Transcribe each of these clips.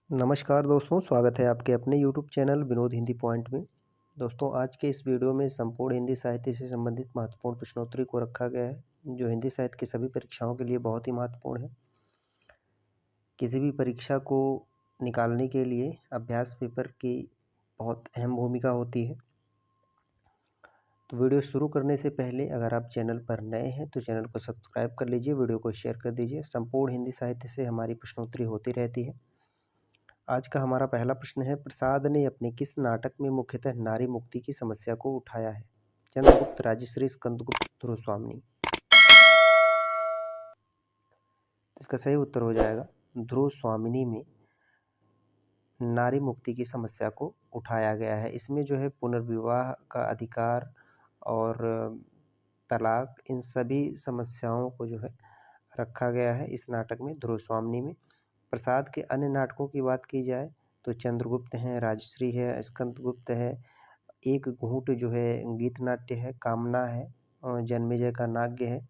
नमस्कार दोस्तों, स्वागत है आपके अपने YouTube channel Vinod Hindi point में। दोस्तों, आज के इस वीडियो में संपूर्ण हिंदी साहित्य से संबंधित महत्वपूर्ण प्रश्नोत्तरी को रखा गया है, जो हिंदी साहित्य की सभी परीक्षाओं के लिए बहुत ही महत्वपूर्ण है। किसी भी परीक्षा को निकालने के लिए अभ्यास पेपर की बहुत अहम भूमिका होती है। तो वीडियो शुरू करने से पहले अगर आप चैनल पर नए हैं तो चैनल को सब्सक्राइब कर लीजिए, वीडियो को शेयर कर दीजिए। संपूर्ण हिंदी साहित्य से हमारी प्रश्नोत्तरी होती रहती है। आज का हमारा पहला प्रश्न है, प्रसाद ने अपने किस नाटक में मुख्यतः नारी मुक्ति की समस्या को उठाया है? चंद्रगुप्त, राजश्री, स्कंदगुप्त, ध्रुवस्वामिनी। इसका सही उत्तर हो जाएगा ध्रुवस्वामिनी में नारी मुक्ति की समस्या को उठाया गया है। इसमें जो है पुनर्विवाह का अधिकार और तलाक, इन सभी समस्याओं को जो है रखा गया है इस नाटक में, ध्रुवस्वामिनी में। प्रसाद के अन्य नाटकों की बात की जाए तो चंद्रगुप्त हैं, राजश्री है, स्कंदगुप्त है, एक घूंट जो है गीत नाट्य है, कामना है, जन्मेजय का नाग्य है,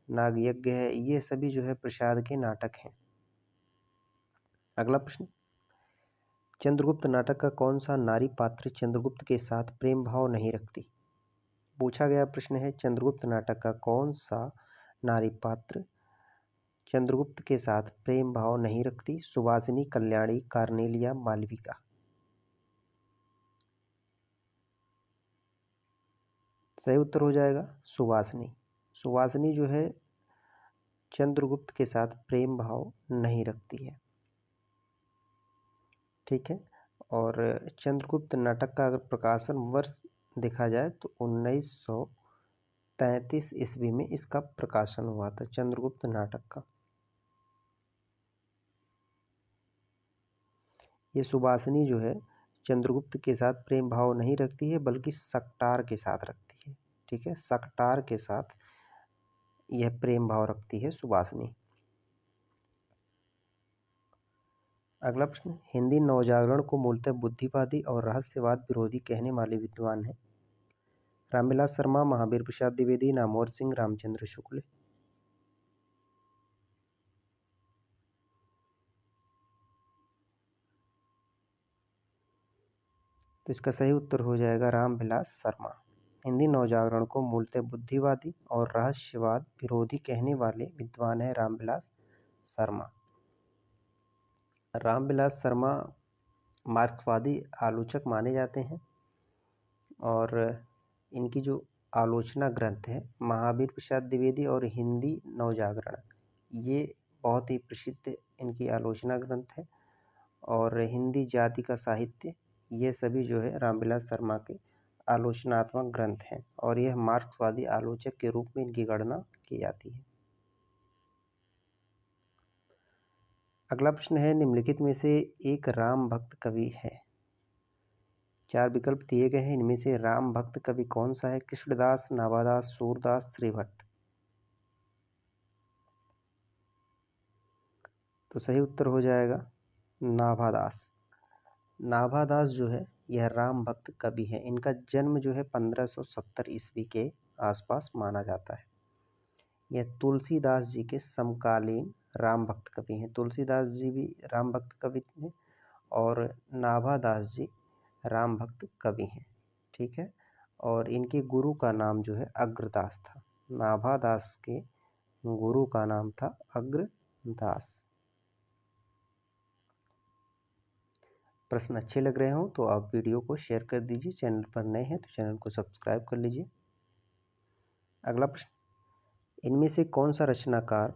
नागयज्ञ है। ये सभी जो है प्रसाद के नाटक हैं। अगला प्रश्न, चंद्रगुप्त नाटक का कौन सा नारी पात्र चंद्रगुप्त के साथ प्रेम भाव नहीं रखती? पूछा गया प्रश्न है, चंद्रगुप्त नाटक का कौन सा नारी पात्र चंद्रगुप्त के साथ प्रेम भाव नहीं रखती? सुवासिनी, कल्याणी, कार्नेलिया, मालविका। सही उत्तर हो जाएगा सुवासिनी। सुवासिनी जो है चंद्रगुप्त के साथ प्रेम भाव नहीं रखती है। ठीक है। और चंद्रगुप्त नाटक का अगर प्रकाशन वर्ष देखा जाए तो 1933 ईस्वी में इसका प्रकाशन हुआ था, चंद्रगुप्त नाटक का। ये सुवासिनी जो है चंद्रगुप्त के साथ प्रेम भाव नहीं रखती है, बल्कि सकटार के साथ रखती है। ठीक है, सकटार के साथ यह प्रेम भाव रखती है सुवासिनी। अगला प्रश्न, हिंदी नवजागरण को मूलतः बुद्धिवादी और रहस्यवाद विरोधी कहने वाले विद्वान हैं? रामविलास शर्मा, महावीर प्रसाद द्विवेदी, नामवर सिंह, रामचंद्र शुक्ल। तो इसका सही उत्तर हो जाएगा रामविलास शर्मा। हिंदी नवजागरण को मूलतः बुद्धिवादी और रहस्यवाद विरोधी कहने वाले विद्वान है रामविलास शर्मा। रामविलास शर्मा मार्क्सवादी आलोचक माने जाते हैं और इनकी जो आलोचना ग्रंथ है महावीर प्रसाद द्विवेदी और हिंदी नवजागरण, ये बहुत ही प्रसिद्ध इनकी आलोचना ग्रंथ है। और हिंदी जाति का साहित्य, ये सभी जो है रामविलास शर्मा के आलोचनात्मक ग्रंथ हैं और यह मार्क्सवादी आलोचक के रूप में इनकी गणना की जाती है। अगला प्रश्न है, निम्नलिखित में से एक राम भक्त कवि है? 4 विकल्प दिए गए हैं, इनमें से राम भक्त कवि कौन सा है? कृष्णदास, नाभादास, सूरदास, श्रीभट्ट। तो सही उत्तर हो जाएगा नाभादास। नाभादास जो है यह राम भक्त कवि है। इनका जन्म जो है 1570 ईस्वी के आसपास माना जाता है। यह तुलसीदास जी के समकालीन राम भक्त कवि हैं। तुलसीदास जी भी राम भक्त कवि थे और नाभादास जी राम भक्त कवि हैं। ठीक है, और इनके गुरु का नाम जो है अग्रदास था। नाभादास के गुरु का नाम था अग्रदास। प्रश्न अच्छे लग रहे हो तो आप वीडियो को शेयर कर दीजिए। चैनल पर नए हैं तो चैनल को सब्सक्राइब कर लीजिए। अगला प्रश्न, इनमें से कौन सा रचनाकार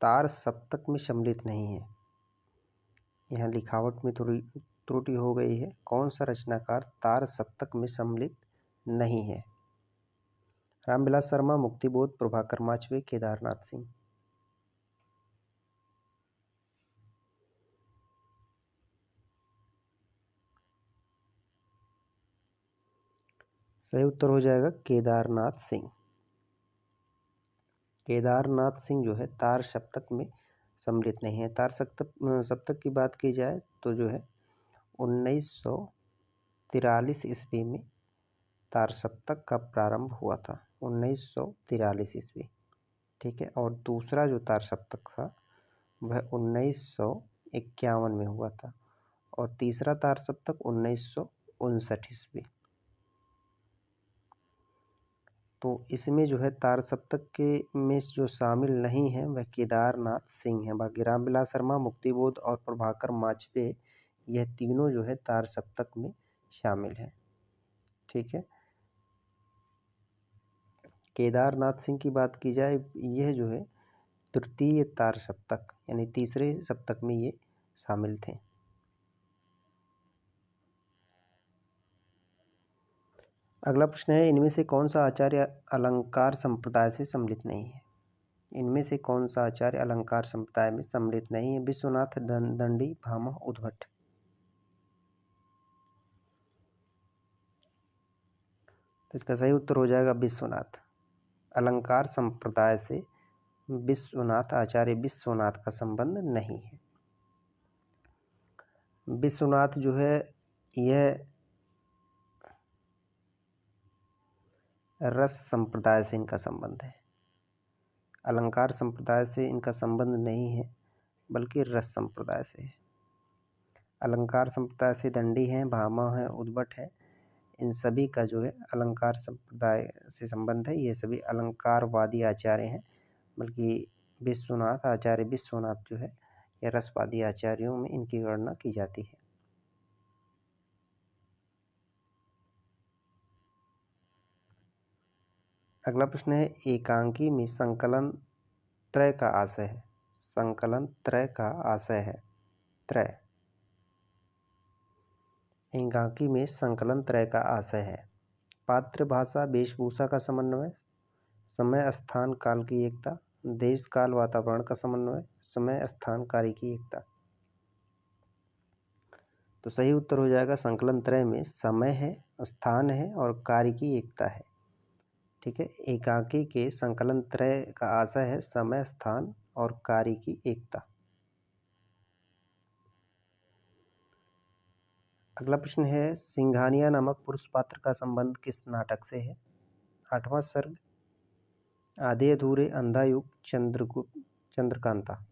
तार सप्तक में सम्मिलित नहीं है? यहाँ लिखावट में थोड़ी त्रुटि हो गई है। कौन सा रचनाकार तार सप्तक में सम्मिलित नहीं है? रामविलास शर्मा, मुक्तिबोध, प्रभाकर माचवे, केदारनाथ सिंह। सही उत्तर हो जाएगा केदारनाथ सिंह। केदारनाथ सिंह जो है तार सप्तक में सम्मिलित नहीं है। तार सप्तक की बात की जाए तो जो है 1943 ईस्वी में तार सप्तक का प्रारंभ हुआ था, 1943 ईस्वी। ठीक है, और दूसरा जो तार सप्तक था वह 1951 में हुआ था और तीसरा तार सप्तक 1959 ईस्वी। तो इसमें जो है तार सप्तक के में जो शामिल नहीं है वह केदारनाथ सिंह है। बाकी रामविलास शर्मा, मुक्तिबोध और प्रभाकर माचवे, यह तीनों जो है तार सप्तक में शामिल है। ठीक है, केदारनाथ सिंह की बात की जाए, यह जो है तृतीय तार सप्तक यानी तीसरे सप्तक में ये शामिल थे। अगला प्रश्न है, इनमें से कौन सा आचार्य अलंकार संप्रदाय से सम्मिलित नहीं है? इनमें से कौन सा आचार्य अलंकार संप्रदाय में सम्मिलित नहीं है? विश्वनाथ दंडी, भामह, उद्भट। तो इसका सही उत्तर हो जाएगा विश्वनाथ। अलंकार संप्रदाय से विश्वनाथ, आचार्य विश्वनाथ का संबंध नहीं है। विश्वनाथ जो है यह रस संप्रदाय से इनका संबंध है। अलंकार संप्रदाय से इनका संबंध नहीं है बल्कि रस संप्रदाय से है। अलंकार संप्रदाय से दंडी है, भामा है, उद्भट है, इन सभी का जो है अलंकार संप्रदाय से संबंध है। ये सभी अलंकारवादी आचार्य हैं, बल्कि विश्वनाथ, आचार्य विश्वनाथ जो है यह रसवादी आचार्यों में इनकी गणना की जाती है। अगला प्रश्न है, एकांकी में संकलन त्रय का आशय है। संकलन त्रय का आशय है त्रय। एकांकी में संकलन त्रय का आशय है पात्र, भाषा, वेशभूषा का समन्वय, समय, स्थान, काल की एकता, देश, काल, वातावरण का समन्वय, समय, स्थान, कार्य की एकता। तो सही उत्तर हो जाएगा संकलन त्रय में समय है, स्थान है और कार्य की एकता है। ठीक है, एकांकी के संकलन त्रय का आशय है समय, स्थान और कार्य की एकता। अगला प्रश्न है, सिंघानिया नामक पुरुष पात्र का संबंध किस नाटक से है? आठवां सर्ग, आधे अधूरे, अंधा युग, चंद्रकांता।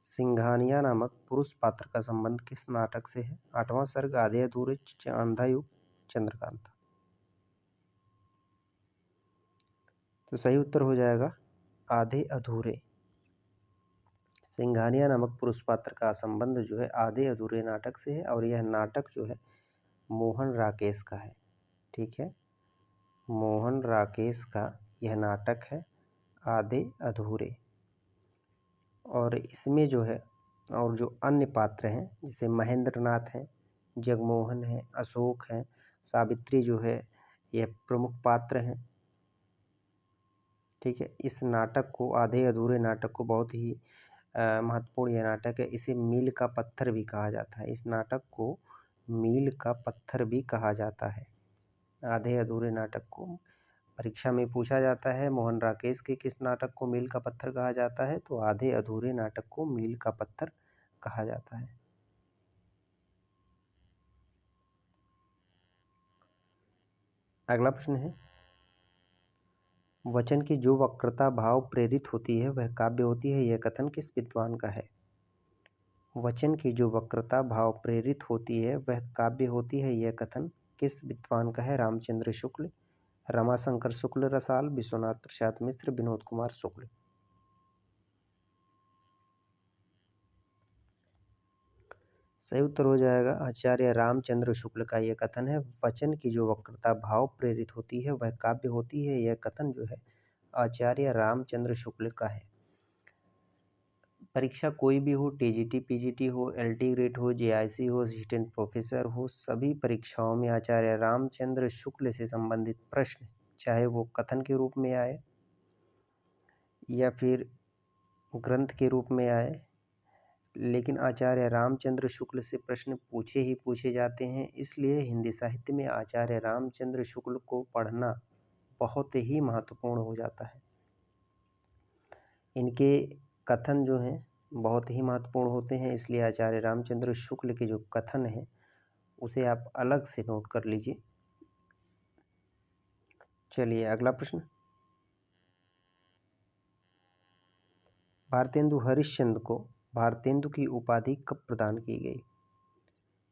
सिंघानिया नामक पुरुष पात्र का संबंध किस नाटक से है? आठवां सर्ग, आधे अधूरे, अंधा युग, चंद्रकांता। तो सही उत्तर हो जाएगा आधे अधूरे। सिंघानिया नामक पुरुष पात्र का संबंध जो है आधे अधूरे नाटक से है और यह नाटक जो है मोहन राकेश का है। ठीक है, मोहन राकेश का यह नाटक है आधे अधूरे। और इसमें जो है और जो अन्य पात्र हैं जैसे महेंद्रनाथ हैं, जगमोहन हैं, अशोक हैं, सावित्री जो है यह प्रमुख पात्र हैं। ठीक है, इस नाटक को, आधे अधूरे नाटक को, बहुत ही महत्वपूर्ण यह नाटक है। इसे मील का पत्थर भी कहा जाता है। इस नाटक को मील का पत्थर भी कहा जाता है। आधे अधूरे नाटक को परीक्षा में पूछा जाता है, मोहन राकेश के किस नाटक को मील का पत्थर कहा जाता है? तो आधे अधूरे नाटक को मील का पत्थर कहा जाता है। अगला प्रश्न है, वचन की जो वक्रता भाव प्रेरित होती है वह काव्य होती है, यह कथन किस विद्वान का है? वचन की जो वक्रता भाव प्रेरित होती है वह काव्य होती है, यह कथन किस विद्वान का है? रामचंद्र शुक्ल, रमाशंकर शुक्ल रसाल, विश्वनाथ प्रसाद मिश्र, विनोद कुमार शुक्ल। सही उत्तर हो जाएगा आचार्य रामचंद्र शुक्ल का यह कथन है। वचन की जो वक्रता भाव प्रेरित होती है वह काव्य होती है, यह कथन जो है आचार्य रामचंद्र शुक्ल का है। परीक्षा कोई भी हो, टीजीटी, पीजीटी हो, एलटी ग्रेड हो, जेआईसी हो, असिस्टेंट प्रोफेसर हो, सभी परीक्षाओं में आचार्य रामचंद्र शुक्ल से संबंधित प्रश्न, चाहे वो कथन के रूप में आए या फिर ग्रंथ के रूप में आए, लेकिन आचार्य रामचंद्र शुक्ल से प्रश्न पूछे ही पूछे जाते हैं। इसलिए हिंदी साहित्य में आचार्य रामचंद्र शुक्ल को पढ़ना बहुत ही महत्वपूर्ण हो जाता है। इनके कथन जो हैं बहुत ही महत्वपूर्ण होते हैं, इसलिए आचार्य रामचंद्र शुक्ल के जो कथन हैं उसे आप अलग से नोट कर लीजिए। चलिए अगला प्रश्न, भारतेंदु हरिश्चंद्र को भारतेंदु की उपाधि कब प्रदान की गई?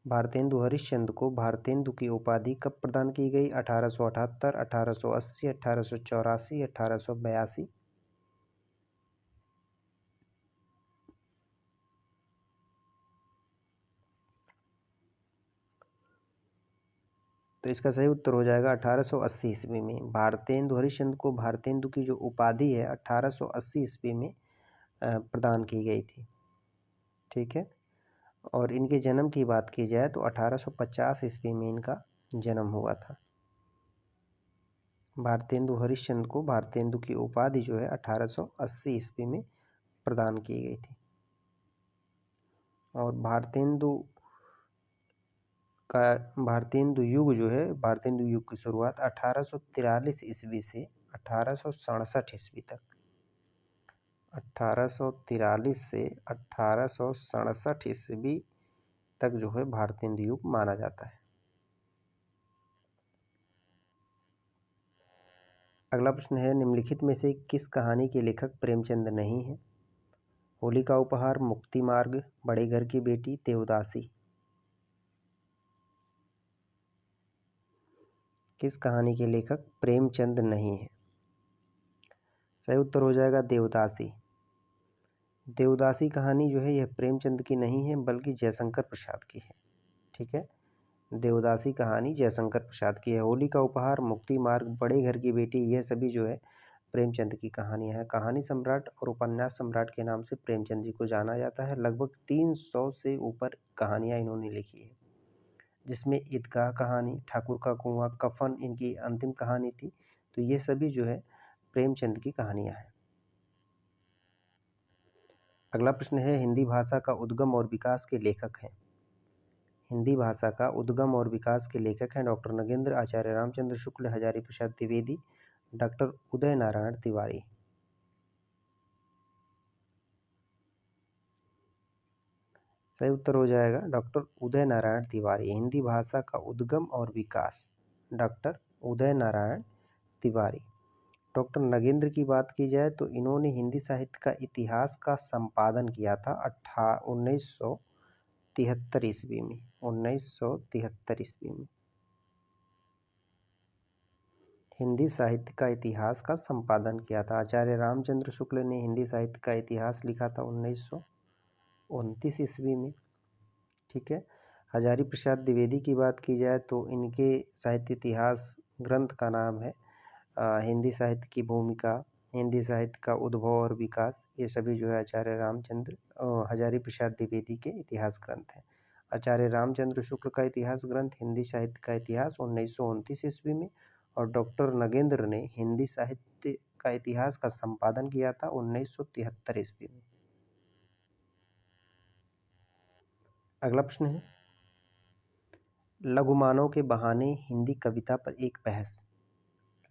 भारतेंदु हरिश्चंद्र को भारतेंदु की उपाधि कब प्रदान की गई? 1878, 1880, 1884, 1882। तो इसका सही उत्तर हो जाएगा 1880 ईस्वी में। भारतेंदु हरिश्चंद्र को भारतेंदु की जो उपाधि है 1880 ईस्वी में प्रदान की गई थी। ठीक है। और इनके जन्म की बात की जाए तो 1850 ईस्वी में इनका जन्म हुआ था। भारतेंदु हरिश्चंद्र को भारतेंदु की उपाधि जो है 1880 ईस्वी में प्रदान की गई थी। और भारतेंदु युग जो है, भारतेंदु युग की शुरुआत 1843 ईस्वी से 1867 ईस्वी तक, 1843 से 1867 ईस्वी तक जो है भारतेंदु युग माना जाता है। अगला प्रश्न है, निम्नलिखित में से किस कहानी के लेखक प्रेमचंद नहीं है? होली का उपहार, मुक्ति मार्ग, बड़े घर की बेटी, देवदासी। किस कहानी के लेखक प्रेमचंद नहीं है? सही उत्तर हो जाएगा देवदासी। देवदासी कहानी जो है यह प्रेमचंद की नहीं है बल्कि जयशंकर प्रसाद की है। ठीक है। देवदासी कहानी जयशंकर प्रसाद की है। होली का उपहार, मुक्ति मार्ग, बड़े घर की बेटी, यह सभी जो है प्रेमचंद की कहानियां हैं। कहानी सम्राट और उपन्यास सम्राट के नाम से प्रेमचंद जी को जाना जाता है। लगभग 300 से ऊपर कहानियां इन्होंने लिखी है, जिसमें ईदगाह कहानी, ठाकुर का कुआं, कफन इनकी अंतिम कहानी थी। तो ये सभी जो है प्रेमचंद की कहानियां हैं। अगला प्रश्न है, हिंदी भाषा का उद्गम और विकास के लेखक हैं? हिंदी भाषा का उद्गम और विकास के लेखक हैं डॉक्टर नगेंद्र, आचार्य रामचंद्र शुक्ल, हजारी प्रसाद द्विवेदी, डॉक्टर उदय नारायण तिवारी। सही उत्तर हो जाएगा डॉक्टर उदय नारायण तिवारी। हिंदी भाषा का उद्गम और विकास डॉक्टर उदय नारायण तिवारी। डॉक्टर नगेंद्र की बात की जाए तो इन्होंने हिंदी साहित्य का इतिहास का संपादन किया था 1973 ईस्वी में। 1973 ईस्वी में हिंदी साहित्य का इतिहास का संपादन किया था। आचार्य रामचंद्र शुक्ल ने हिंदी साहित्य का इतिहास लिखा था 1929 ईस्वी में। ठीक है। हजारी प्रसाद द्विवेदी की बात की जाए तो इनके साहित्य इतिहास ग्रंथ का नाम है हिंदी साहित्य की भूमिका, हिंदी साहित्य का उद्भव और विकास। ये सभी जो है आचार्य रामचंद्र हजारी प्रसाद द्विवेदी के इतिहास ग्रंथ हैं। आचार्य रामचंद्र शुक्ल का इतिहास ग्रंथ हिंदी साहित्य का इतिहास 1929 ईस्वी में, और डॉक्टर नगेंद्र ने हिंदी साहित्य का इतिहास का संपादन किया था 1973 ईस्वी में। अगला प्रश्न है, लघुमानव के बहाने हिंदी कविता पर एक बहस।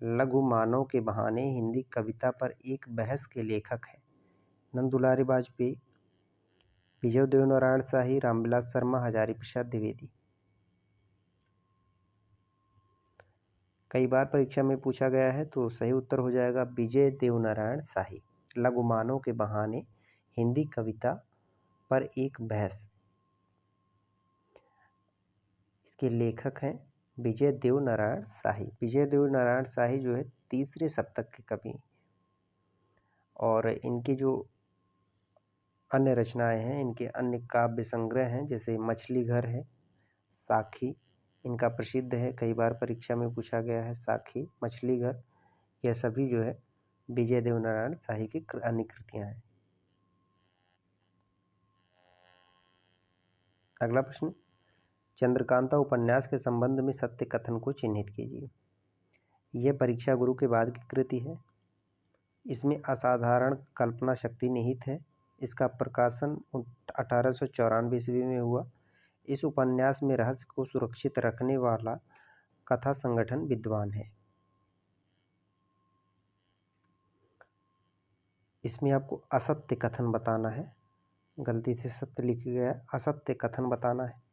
लघुमानव के बहाने हिंदी कविता पर एक बहस के लेखक हैं? नंदुलारी वाजपेयी, विजय देवनारायण शाही, रामविलास शर्मा, हजारी प्रसाद द्विवेदी। कई बार परीक्षा में पूछा गया है, तो सही उत्तर हो जाएगा विजय देवनारायण शाही। लघुमानव के बहाने हिंदी कविता पर एक बहस, इसके लेखक हैं विजय देवनारायण शाही। विजय देवनारायण शाही जो है तीसरे शतक के कवि, और इनकी जो अन्य रचनाएं हैं, इनके अन्य काव्य संग्रह हैं, जैसे मछली घर है, साखी इनका प्रसिद्ध है, कई बार परीक्षा में पूछा गया है। साखी, मछली घर, यह सभी जो है विजय देवनारायण शाही की अन्य कृतियां हैं। अगला प्रश्न, चंद्रकांता उपन्यास के संबंध में सत्य कथन को चिन्हित कीजिए। यह परीक्षा गुरु के बाद की कृति है। इसमें असाधारण कल्पना शक्ति निहित है। इसका प्रकाशन 1894 ईस्वी में हुआ। इस उपन्यास में रहस्य को सुरक्षित रखने वाला कथा संगठन विद्वान है। इसमें आपको असत्य कथन बताना है, गलती से सत्य लिख गया, असत्य कथन बताना है।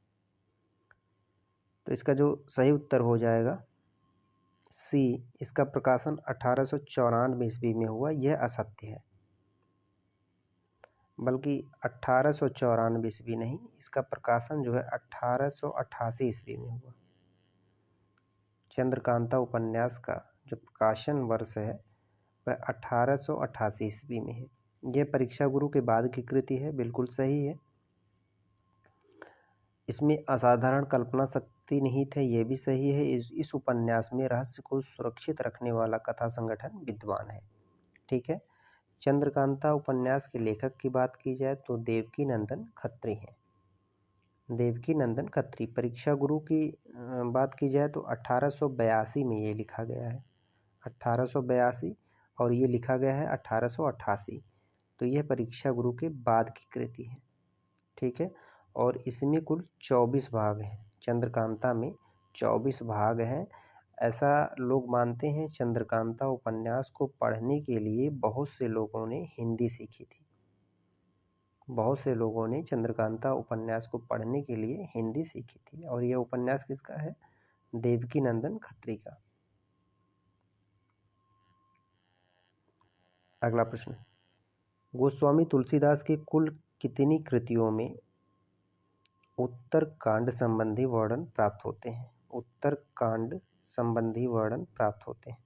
तो इसका जो सही उत्तर हो जाएगा सी, इसका प्रकाशन 1894 ईस्वी में हुआ। यह असत्य है। बल्कि 1894 ईस्वी नहीं, इसका प्रकाशन जो है 1888 ईस्वी में हुआ। चंद्रकांता उपन्यास का जो प्रकाशन वर्ष है वह 1888 ईस्वी में है। यह परीक्षा गुरु के बाद की कृति है, बिल्कुल सही है। इसमें असाधारण कल्पना शक्ति निहित है, यह भी सही है। इस उपन्यास में रहस्य को सुरक्षित रखने वाला कथा संगठन विद्वान है। ठीक है। चंद्रकांता उपन्यास के लेखक की बात की जाए तो देवकीनंदन खत्री हैं। देवकीनंदन खत्री। परीक्षा गुरु की बात की जाए तो 1882 में ये लिखा गया है, 1882, और ये लिखा गया है 1888। तो यह परीक्षा गुरु के बाद की कृति है। ठीक है। और इसमें कुल 24 भाग हैं। चंद्रकांता में 24 भाग हैं। ऐसा लोग मानते हैं। चंद्रकांता उपन्यास को पढ़ने के लिए बहुत से लोगों ने हिंदी सीखी थी। बहुत से लोगों ने चंद्रकांता उपन्यास को पढ़ने के लिए हिंदी सीखी थी। और यह उपन्यास किसका है? देवकीनंदन खत्री का। अगला प्रश्न, गोस्वामी तुलसीदास की कुल कितनी कृतियों में उत्तरकांड संबंधी वर्णन प्राप्त होते हैं? उत्तरकांड संबंधी वर्णन प्राप्त होते हैं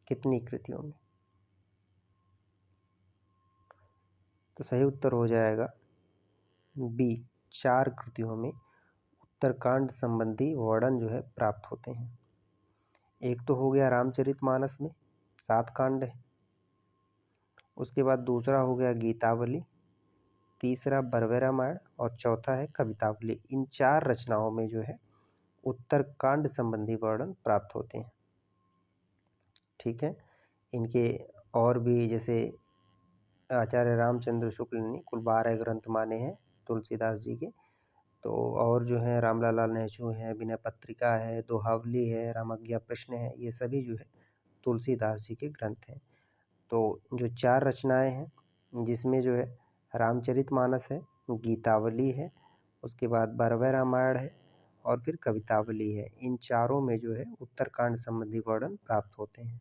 कितनी कृतियों में? तो सही उत्तर हो जाएगा बी, 4 कृतियों में उत्तरकांड संबंधी वर्णन जो है प्राप्त होते हैं। एक तो हो गया रामचरितमानस में 7 कांड है। उसके बाद दूसरा हो गया गीतावली, तीसरा बरवे रामायण और चौथा है कवितावली। इन 4 रचनाओं में जो है उत्तरकांड संबंधी वर्णन प्राप्त होते हैं। ठीक है। इनके और भी जैसे आचार्य रामचंद्र शुक्ल ने कुल 12 ग्रंथ माने हैं तुलसीदास जी के। तो और जो है रामलाल नेहरू है, विनय पत्रिका है, दोहावली है, रामज्ञा प्रश्न है, ये सभी जो है तुलसीदास जी के ग्रंथ हैं। तो जो 4 रचनाएं हैं जिसमें जो है रामचरितमानस है, गीतावली है, उसके बाद बरवे रामायण है और फिर कवितावली है। इन चारों में जो है उत्तरकांड संबंधी वर्णन प्राप्त होते हैं।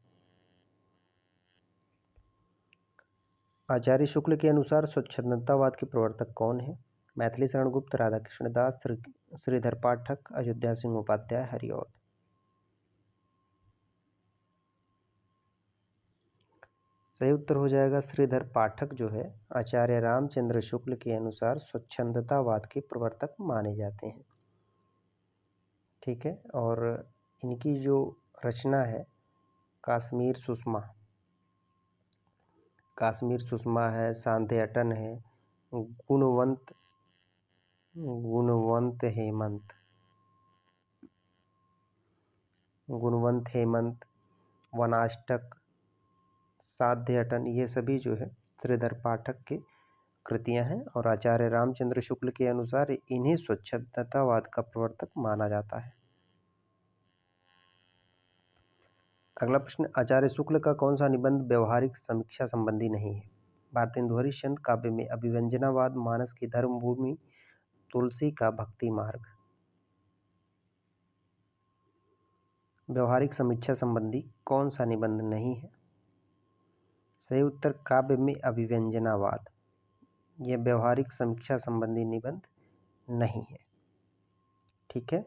आचार्य शुक्ल के अनुसार स्वच्छंदतावाद के प्रवर्तक कौन है? मैथिली शरण गुप्त, राधाकृष्ण दास, श्रीधर पाठक, अयोध्या सिंह उपाध्याय, हरिऔध। सही उत्तर हो जाएगा श्रीधर पाठक जो है आचार्य रामचंद्र शुक्ल के अनुसार स्वच्छंदतावाद के प्रवर्तक माने जाते हैं। ठीक है। और इनकी जो रचना है कश्मीर सुषमा, कश्मीर सुषमा है, सांध्य अटन है, गुणवंत हेमंत, गुणवंत हेमंत, वनाष्टक, साध्य अटन, ये सभी जो है श्रीधर पाठक की कृतियां हैं। और आचार्य रामचंद्र शुक्ल के अनुसार इन्हें स्वच्छंदतावाद का प्रवर्तक माना जाता है। अगला प्रश्न, आचार्य शुक्ल का कौन सा निबंध व्यवहारिक समीक्षा संबंधी नहीं है? भारतेंदु हरिश्चंद्र काव्य में अभिव्यंजनावाद, मानस की धर्मभूमि, तुलसी का भक्ति मार्ग। व्यवहारिक समीक्षा संबंधी कौन सा निबंध नहीं है? सही उत्तर काव्य में अभिव्यंजनावाद। यह व्यवहारिक समीक्षा संबंधी निबंध नहीं है। ठीक है।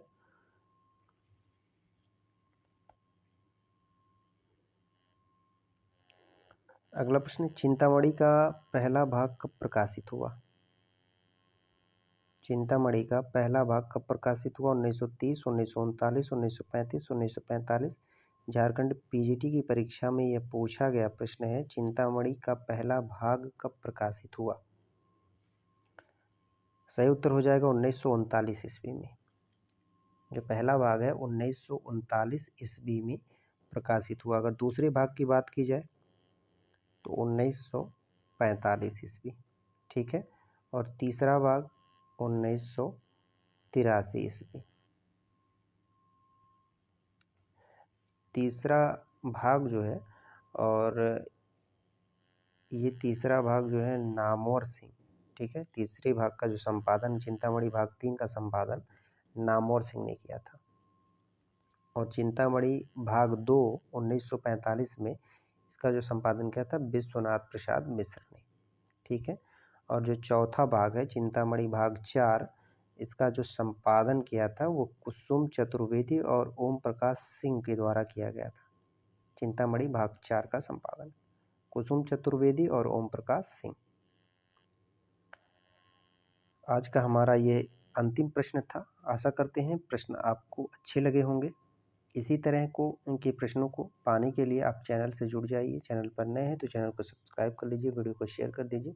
अगला प्रश्न, चिंतामणि का पहला भाग कब प्रकाशित हुआ? चिंतामणि का पहला भाग कब प्रकाशित हुआ? 1930, 1939, 1935, 1945। झारखंड पीजीटी की परीक्षा में यह पूछा गया प्रश्न है, चिंतामणि का पहला भाग कब प्रकाशित हुआ? सही उत्तर हो जाएगा 1939 ईस्वी में। जो पहला भाग है 1939 ईस्वी में प्रकाशित हुआ। अगर दूसरे भाग की बात की जाए तो 1945 ईस्वी। ठीक है। और तीसरा भाग 1983 ईस्वी। तीसरा भाग जो है, और ये तीसरा भाग जो है नामवर सिंह, ठीक है, तीसरे भाग का जो संपादन चिंतामणि भाग 3 का संपादन नामवर सिंह ने किया था। और चिंतामणि भाग 2 1945 में इसका जो संपादन किया था विश्वनाथ प्रसाद मिश्र ने। ठीक है। और जो चौथा भाग है चिंतामणि भाग 4, इसका जो संपादन किया था वो कुसुम चतुर्वेदी और ओम प्रकाश सिंह के द्वारा किया गया था। चिंतामणि भाग 4 का संपादन कुसुम चतुर्वेदी और ओम प्रकाश सिंह। आज का हमारा ये अंतिम प्रश्न था। आशा करते हैं प्रश्न आपको अच्छे लगे होंगे। इसी तरह को इनके प्रश्नों को पाने के लिए आप चैनल से जुड़ जाइए। चैनल पर नए हैं तो चैनल को सब्सक्राइब कर लीजिए, वीडियो को शेयर कर दीजिए।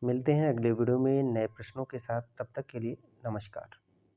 मिलते हैं अगले वीडियो में नए प्रश्नों के साथ, तब तक के लिए नमस्कार।